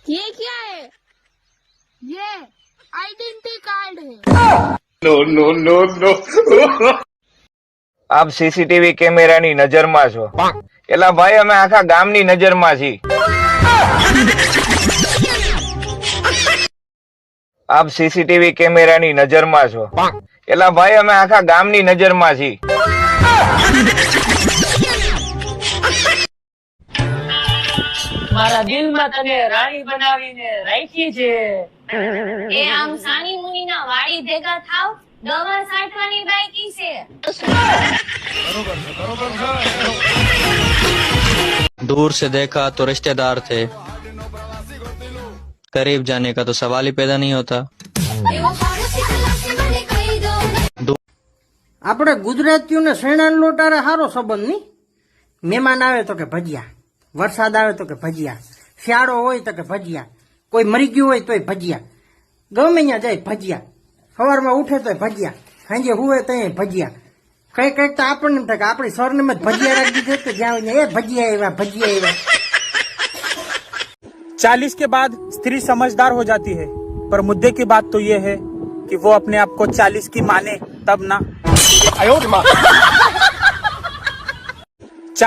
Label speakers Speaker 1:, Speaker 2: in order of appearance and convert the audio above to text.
Speaker 1: ये क्या है? ये आइडेंटिटी कार्ड है।
Speaker 2: नो नो नो नो આપ સીસીટીવી કેમેરાની નજરમાં છો એલા ભાઈ અમે આખા ગામની નજરમાં છીએ આપ સીસીટીવી કેમેરાની નજરમાં છો એલા ભાઈ અમે આખા ગામની નજરમાં છીએ
Speaker 3: મારા દિલમાં તને રાણી બનાવીને રાખી છે
Speaker 1: એ આમ સાની મુનીના વાડી ભેગા થાવ દવા સાટવાની બાકી છે।
Speaker 4: दूर से देखा तो रिश्तेदार थे, करीब जाने का तो सवाल ही पैदा नहीं होता।
Speaker 5: આપણે ગુજરાતીઓને શેણાનો લોટારે સારો સંબંધ નહીં। મહેમાન આવે તો કે ભજીયા, વરસાદ આવે તો કે ભજીયા, શિયાળો હોય તો કે ભજીયા, કોઈ મરી ગયું હોય તોય ભજીયા, ગમે ત્યાં જાય ભજીયા, સવારમાં ઉઠે તોય ભજીયા, સાંજે હુવે તોય ભજીયા। કઈક તો આપણને એમ થાય કે આપણી સરનેમ જ ભજીયા રાખી દીધે તો જ્યાં હોય એ ભજીયા આવ્યા ભજીયા આવ્યા।
Speaker 6: 40 के बाद स्त्री समझदार हो जाती है, पर मुद्दे की बात तो ये है कि वो अपने आप को 40 की माने तब ना।